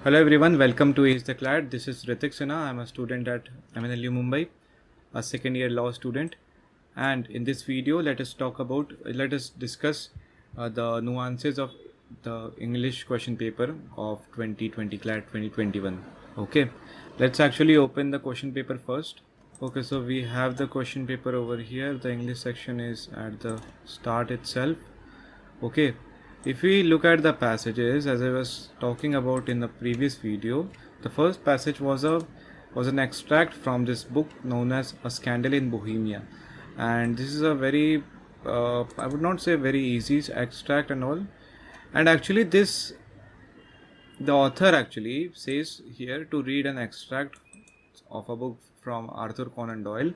Hello everyone, welcome to AcetheCLAT. This is Ritik Sinha. I'm a student at MNLU Mumbai, a second year law student. And in this video, let us discuss the nuances of the English question paper of 2020 CLAT 2021. Okay, let's actually open the question paper first. Okay, so we have the question paper over here. The English section is at the start itself. Okay. If we look at the passages, as I was talking about in the previous video, the first passage was an extract from this book known as A Scandal in Bohemia, and this is a very I would not say very easy extract and all. And actually the author actually says here to read an extract of a book from Arthur Conan Doyle,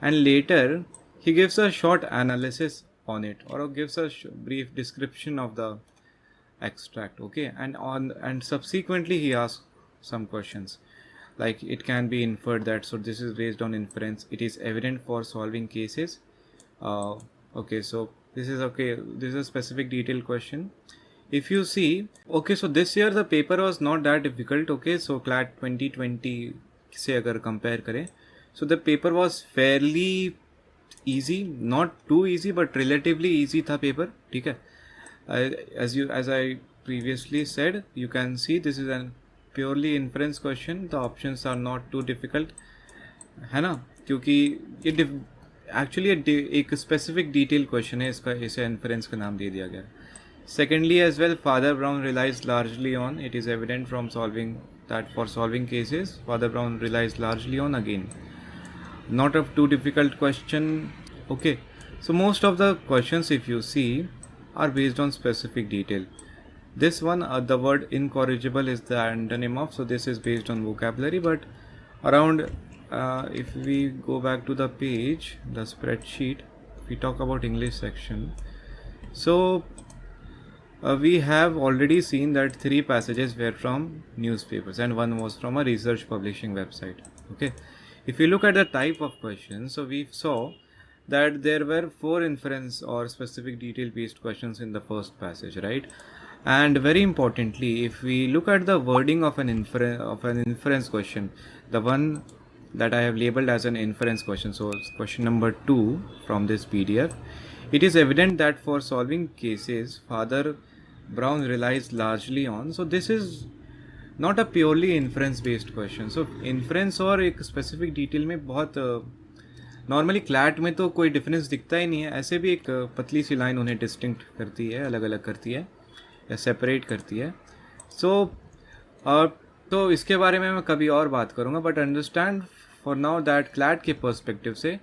and later he gives a short analysis on it, or gives a brief description of the extract. Okay, and subsequently he asks some questions like it can be inferred that, so this is based on inference, it is evident for solving cases. Okay, so this is a specific detailed question. If you see, okay, so this year the paper was not that difficult. Okay, so CLAT 2020 से अगर compare करें, so the paper was fairly easy, not too easy but relatively easy था paper. ठीक है, as I previously said, you can see this is a purely inference question. The options are not too difficult, है ना, क्योंकि ये actually एक specific detail question है, इसका इसे इन्फ्रेंस का नाम दे दिया गया. Secondly, as well, Father Brown relies largely on, it is evident from solving that for solving cases, Father Brown relies largely on, again, not a too difficult question. Okay, so most of the questions, if you see, are based on specific detail. This one, the word incorrigible is the antonym of, so this is based on vocabulary. But around, if we go back to the page, the spreadsheet, if we talk about English section, so we have already seen that 3 passages were from newspapers and 1 was from a research publishing website. Okay, if you look at the type of questions, so we saw that there were 4 inference or specific detail based questions in the first passage, right? And very importantly, if we look at the wording of an inference question, the one that I have labeled as an inference question, so question number 2 from this PDF, it is evident that for solving cases, Father Brown relies largely on. So this is not a purely inference based question. So inference और एक specific detail में बहुत normally CLAT में तो कोई difference दिखता ही नहीं है. ऐसे भी एक पतली सी लाइन उन्हें डिस्टिंक्ट करती है, अलग अलग करती है या सेपरेट करती है. तो इसके बारे में मैं कभी और बात करूँगा, but understand for now that CLAT के पर्सपेक्टिव से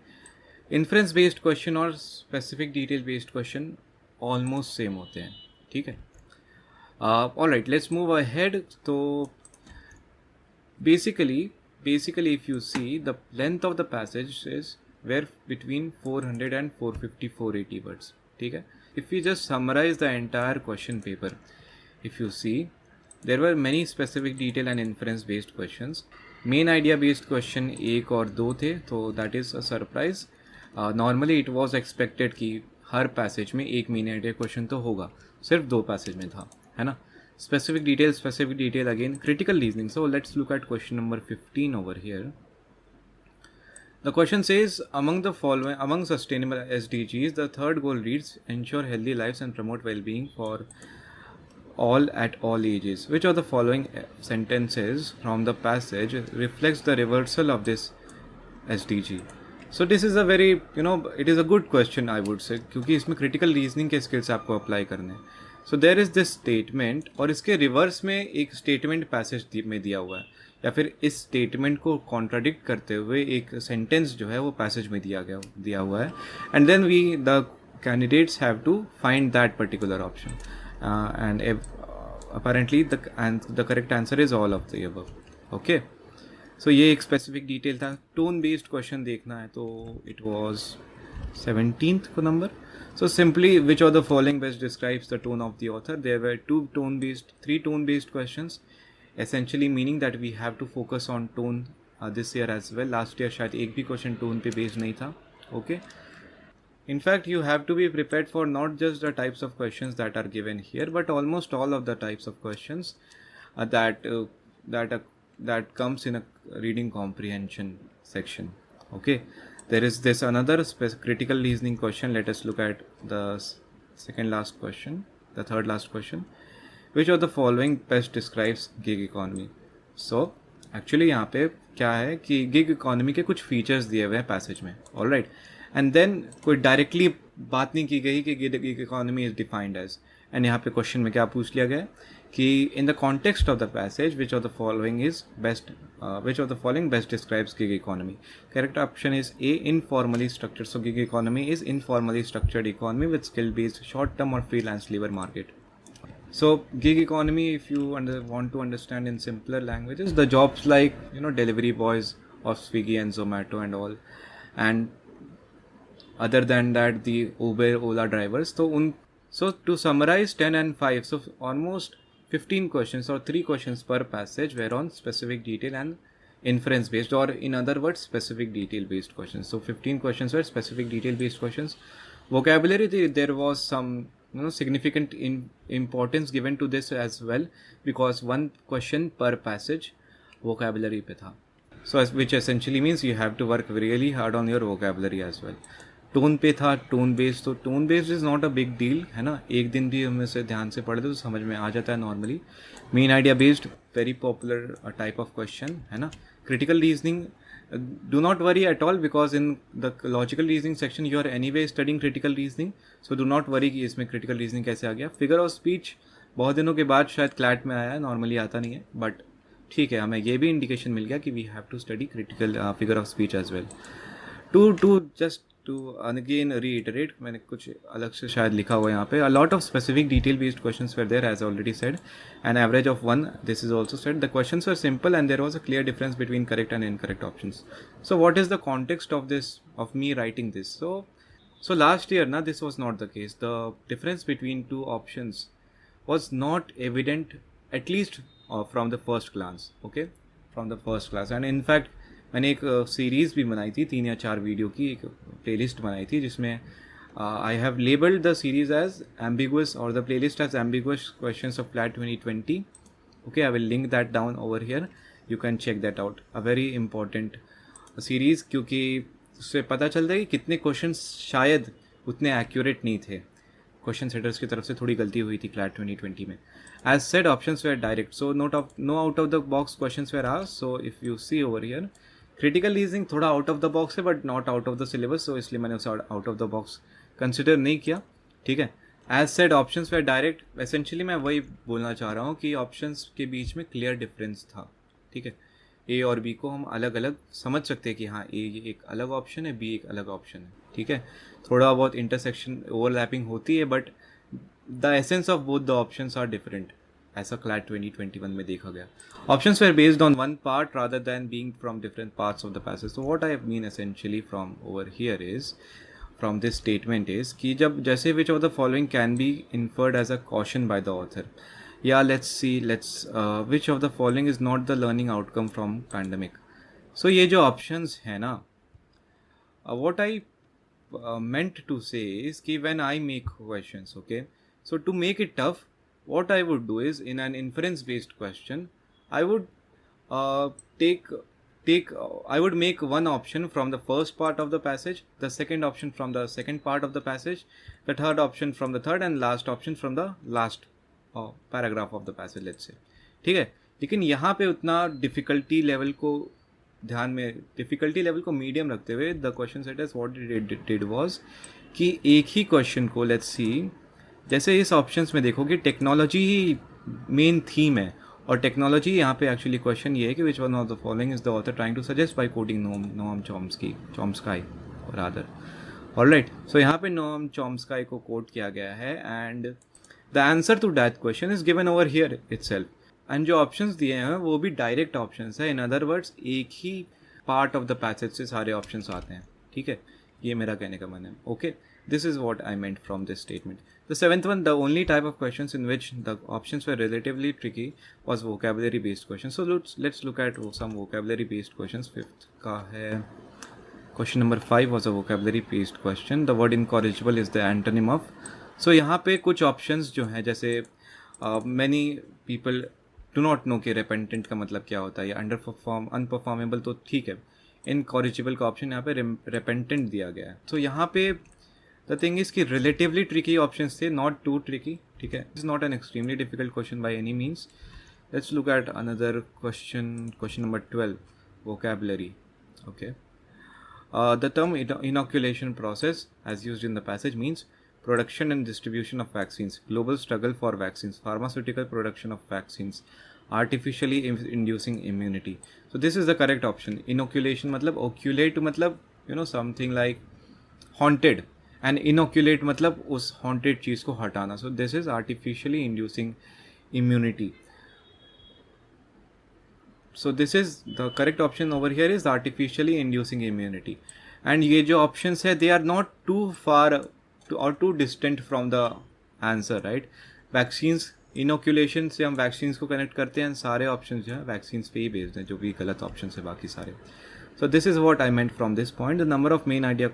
इन्फ्रेंस बेस्ड क्वेश्चन और specific detail based question almost same होते हैं. ठीक है, ऑलराइट, लेट्स मूव अहेड. तो basically if you see, the length of the passages were between 400 and 450 480 words. ठीक है, if we just summarize the entire question paper, if you see, there were many specific detail and inference based questions. main idea based question 1 और 2 थे, तो that is a surprise. Normally it was expected कि हर passage में एक main idea question तो होगा, सिर्फ 2 passage में था, है ना. Specific detail again, critical reasoning. So let's look at question number 15 over here. The question says, among sustainable SDGs, the third goal reads, ensure healthy lives and promote well-being for all at all ages. Which of the following sentences from the passage reflects the reversal of this SDG? So this is a very, it is a good question, I would say, क्योंकि इसमें critical reasoning के skills आपको apply करने हैं. So there is this statement, और इसके reverse में एक स्टेटमेंट पैसेज में दिया हुआ है, या फिर इस स्टेटमेंट को कॉन्ट्राडिक्ट करते हुए एक सेंटेंस जो है वो पैसेज में दिया हुआ है. And then the candidates have to find that particular option, and apparently the correct answer is all of the above. Okay, so ये एक स्पेसिफिक डिटेल था. टोन बेस्ड क्वेश्चन देखना है तो it was 17th number. So simply, which of the following best describes the tone of the author? There were 3 tone based questions, essentially meaning that we have to focus on tone this year as well. Last year शायद एक भी question tone पे based नहीं था. Okay, in fact you have to be prepared for not just the types of questions that are given here, but almost all of the types of questions that that comes in a reading comprehension section. Okay, there is this another critical reasoning question. Let us look at the third last question. Which of the following best describes gig economy? So actually यहाँ पे क्या है कि gig economy के कुछ features दिए हुए हैं पैसेज में, ऑलराइट, एंड देन कोई डायरेक्टली बात नहीं की गई कि gig economy is defined as, and यहाँ पे क्वेश्चन में क्या पूछ लिया गया कि in the context of the passage which of the following best describes gig economy. Correct option is A, informally structured. So gig economy is informally structured economy with skill based short term और freelance labour market. So gig economy, if you want to understand in simpler languages, the jobs like delivery boys of Swiggy and Zomato and all, and other than that the Uber, Ola drivers. So to summarize 10 and 5, so almost 15 questions or 3 questions per passage were on specific detail and inference based, or in other words specific detail based questions. So 15 questions were specific detail based questions. Vocabulary, there was some significant importance given to this as well, because one question per passage vocabulary पे था. So which essentially means you have to work really hard on your vocabulary as well. Tone पे था, tone based. तो tone based is not a big deal, है ना. एक दिन भी हम इसे ध्यान से पढ़ते तो समझ में आ जाता है normally. Main idea based, very popular type of question, है ना. Critical reasoning, do not worry at all, because in the logical reasoning section you are anyway studying critical reasoning, so do not worry कि इसमें critical reasoning कैसे आ गया. Figure of speech बहुत दिनों के बाद शायद क्लैट में आया है, नॉर्मली आता नहीं है, बट ठीक है, हमें ये भी इंडिकेशन मिल गया कि we have to study critical figure of speech as well. To again reiterate, मैंने कुछ अलग से शायद लिखा हुआ है यहाँ पे. A lot of specific detail based questions were there as already said, an average of 1. This is also said. The questions were simple and there was a clear difference between correct and incorrect options. So what is the context of this, of me writing this? So last year na, this was not the case. The difference between two options was not evident, at least from the first glance. Okay, from the first class. And in fact मैंने एक series भी बनाई थी, 3 या 4 video की एक playlist बनाई थी, जिसमें I have labelled the series as ambiguous, और the playlist as ambiguous questions of CLAT 2020. Okay, I will link that down over here, you can check that out. A very important series, क्योंकि उससे पता चलता है कि कितने question शायद उतने एक्यूरेट नहीं थे. क्वेश्चन सेटर्स की तरफ से थोड़ी गलती हुई थी CLAT 2020 में. As said, options were direct, so no out of the box questions were asked. So if you see over here, critical reasoning थोड़ा आउट ऑफ द बॉक्स है, but not out of the syllabus, so इसलिए मैंने उसे out of the box consider नहीं किया. ठीक है. As said, options were direct. Essentially मैं वही बोलना चाह रहा हूँ कि ऑप्शंस के बीच में क्लियर डिफरेंस था. ठीक है, ए और बी को हम अलग अलग समझ सकते हैं कि हाँ, ए एक अलग ऑप्शन है, बी एक अलग ऑप्शन है. ठीक है, थोड़ा बहुत इंटरसेक्शन ओवरलैपिंग होती है, but the essence of both the options are different. ऐसा CLAT 2021 में देखा गया. Options were based on one part rather than being from different parts of the passage. So what I mean essentially from over here is, from this statement is कि जब जैसे which of the following can be inferred as a caution by the author, या let's which of the following is not the learning outcome from pandemic. So ये जो options है ना, what I meant to say is कि when I make questions, okay, so to make it tough, what I would do is, in an inference based question, I would I would make one option from the first part of the passage, the second option from the second part of the passage, the third option from the third, and last option from the last paragraph of the passage, let's say. ठीक है, लेकिन यहाँ पे उतना difficulty level को ध्यान में, difficulty level को मीडियम रखते हुए, the question setters what it did was कि एक ही क्वेश्चन को, लेट्स सी, जैसे इस ऑप्शंस में देखोगे टेक्नोलॉजी ही मेन थीम है, और टेक्नोलॉजी यहाँ पे एक्चुअली क्वेश्चन ये है कि which one of the following is the author trying to suggest by quoting Noam Chomsky rather. Alright, so यहाँ पे नोम चॉम्स्काई को कोट किया गया है, and the answer to that question is given over here itself. And जो options दिए हैं वो भी डायरेक्ट ऑप्शंस है. इन अदर वर्ड्स, एक ही पार्ट ऑफ द पैसेज से सारे ऑप्शंस आते हैं. ठीक है, ये मेरा कहने का मन है. Okay, this is what I meant from this statement. The seventh one, the only type of questions in which the options were relatively tricky was vocabulary based questions. So let's look at some vocabulary based questions. Fifth का है, question number 5 was a vocabulary based question. The word incorrigible is the antonym of. So यहाँ पे कुछ options जो हैं, जैसे many people do not know कि रेपेंटेंट का मतलब क्या होता है, या अंडर परफॉर्म अनपरफॉर्मेबल तो ठीक है, इनकॉरिजिबल का ऑप्शन यहाँ पे रेपेंटेंट दिया गया है. तो यहाँ पे द थिंग इज कि रिलेटिवली ट्रिकी ऑप्शंस थे, नॉट टू ट्रिकी. ठीक है, is not an extremely difficult question by any means. Let's look at another question number 12, vocabulary. Okay. The term inoculation process, as used in the passage, means production and distribution of vaccines, global struggle for vaccines, pharmaceutical production of vaccines, artificially inducing immunity. So this is the correct option. Inoculation मतलब oculate मतलब something like haunted, and inoculate मतलब उस haunted चीज़ को हटाना. So this is artificially inducing immunity. So this is the correct option over here is artificially inducing immunity. And ये जो options है, they are not too far or too distant from the answer, right? Vaccines, inoculation से हम vaccines को connect करते हैं, सारे options जो है vaccines पे ही based हैं, जो भी गलत options है बाकी सारे. So this is what I meant from this point. The number of main idea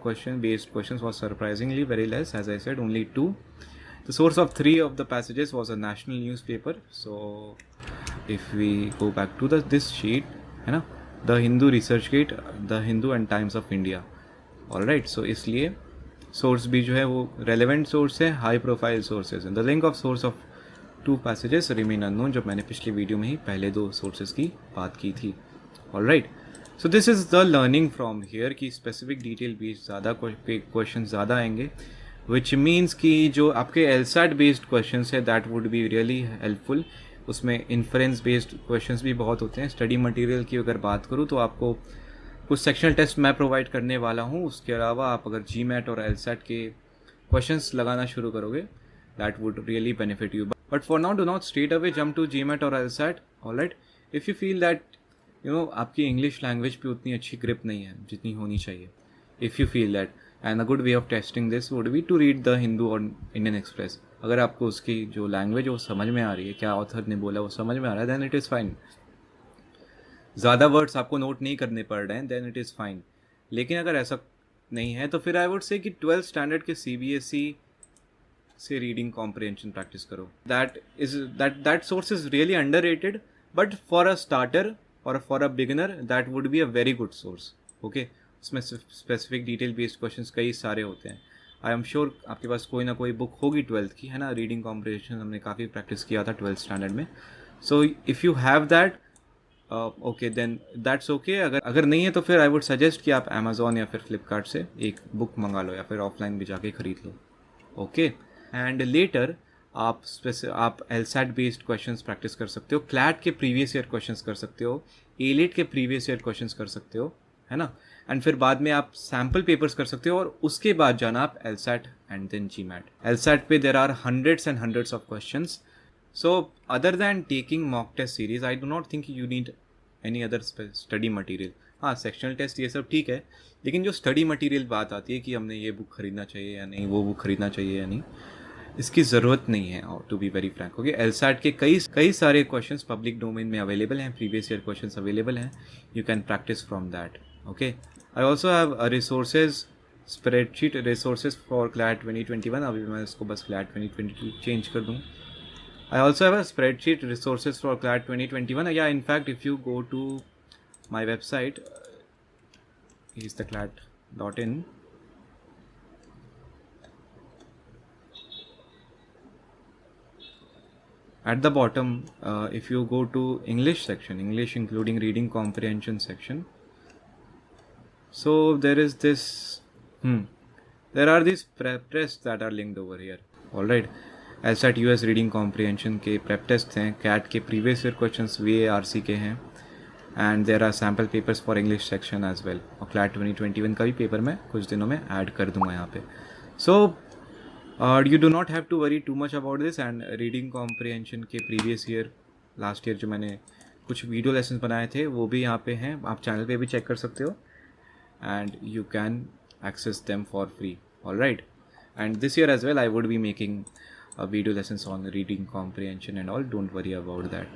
based questions was surprisingly very less. As I said, only 2. The source of 3 of the passages was a national newspaper. So if we go back to this sheet, the Hindu ResearchGate, the Hindu and Times of India. Alright, so इसलिए source भी जो है वो relevant source है, high profile sources. And the link of source of 2 passages remain unknown, जो मैंने पिछली video में ही पहले 2 sources की बात की थी. Alright, so this is the learning from here कि specific detail based ज़्यादा questions ज़्यादा आएंगे, which means कि जो आपके LSAT based questions है that would be really helpful. उसमें इन्फ्रेंस बेस्ड क्वेश्चंस भी बहुत होते हैं. स्टडी मटेरियल की अगर बात करूँ तो आपको कुछ सेक्शनल टेस्ट मैं प्रोवाइड करने वाला हूँ. उसके अलावा आप अगर GMAT और LSAT के क्वेश्चंस लगाना शुरू करोगे, that would really benefit you. But for now do not straight away jump to GMAT और LSAT. Alright, if you feel that आपकी इंग्लिश लैंग्वेज पे उतनी अच्छी ग्रिप नहीं है जितनी होनी चाहिए, if you feel that, and a good way of testing this would be to read the Hindu और इंडियन एक्सप्रेस. अगर आपको उसकी जो लैंग्वेज वो समझ में आ रही है, क्या ऑथर ने बोला वो समझ में आ रहा है, देन इट इज़ फाइन. ज़्यादा वर्ड्स आपको नोट नहीं करने पड़ रहे हैं, देन इट इज़ फाइन. लेकिन अगर ऐसा नहीं है तो फिर आई वुड से कि 12th स्टैंडर्ड के CBSE से रीडिंग कॉम्प्रिहेंशन प्रैक्टिस करो. That source is really underrated, but for a starter और for a beginner that would be a very good source. Okay, उसमें स्पेसिफिक डिटेल बेस्ड क्वेश्चंस कई सारे होते हैं. आई एम श्योर आपके पास कोई ना कोई बुक होगी 12th की, है ना. रीडिंग कॉम्प्रिहेंशन हमने काफ़ी प्रैक्टिस किया था 12th स्टैंडर्ड में. So if you have that, okay, then that's okay. अगर नहीं है तो फिर आई वुड सजेस्ट कि आप Amazon या फिर Flipkart से एक बुक मंगा लो, या फिर ऑफलाइन भी जाके ख़रीद लो. ओके, एंड लेटर आप LSAT बेस्ड क्वेश्चंस प्रैक्टिस कर सकते हो, CLAT के प्रीवियस ईयर क्वेश्चंस कर सकते हो, ALET के प्रीवियस ईयर क्वेश्चंस कर सकते हो, है ना. एंड फिर बाद में आप सैम्पल पेपर्स कर सकते हो, और उसके बाद जाना आप LSAT and then GMAT. LSAT पे there are hundreds and hundreds of questions. So other than taking mock test series, I do not think you need any other study material. हाँ, सेक्शनल टेस्ट ये सब ठीक है, लेकिन जो study material बात आती है कि हमने ये बुक खरीदना चाहिए या नहीं, वो बुक खरीदना चाहिए या नहीं, इसकी ज़रूरत नहीं है. और to be very frank, okay, LSAT के कई सारे क्वेश्चंस पब्लिक डोमेन में अवेलेबल हैं, प्रीवियस ईयर क्वेश्चंस अवेलेबल हैं, you can practise from that. Okay, I also have resources spreadsheet resources for CLAT 2021. अभी मैं इसको बस CLAT 2022 चेंज कर दूँ. I also have a spreadsheet resources for CLAT 2021. Yeah, in fact, if you go to my website, AcetheCLAT.in, at the bottom, if you go to English section, English including reading comprehension section, so there is this, there are these prep tests that are linked over here. All right. LSAT US reading comprehension के prep test हैं, CAT के previous year questions VARC के हैं, and there are sample papers for English section as well. और CLAT 2021 का भी paper मैं कुछ दिनों में ऐड कर दूंगा यहाँ पे. So you do not have to worry too much about this. And reading comprehension के प्रीवियस ईयर, लास्ट ईयर जो मैंने कुछ वीडियो लेसन बनाए थे वो भी यहाँ पे हैं, आप चैनल पे भी चेक कर सकते हो, and you can access them for free. All right, and this year as well I would be making video lessons on reading comprehension and all. Don't worry about that.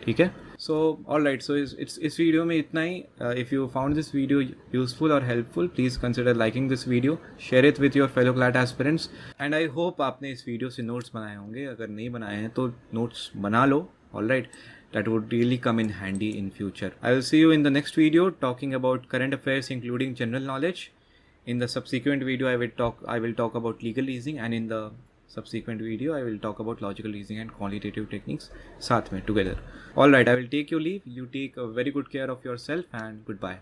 ठीक है. So all right, so इस video में इतना ही. If you found this video useful or helpful, please consider liking this video, share it with your fellow CLAT aspirants, and I hope आपने इस video से notes बनाए होंगे. अगर नहीं बनाए हैं तो नोट्स बना लो. All right, that would really come in handy in future. I will see you in the next video talking about current affairs including general knowledge. In the subsequent video I will talk about legal reasoning, and in the subsequent video I will talk about logical reasoning and quantitative techniques साथ में together. Alright, I will take your leave. You take a very good care of yourself and goodbye.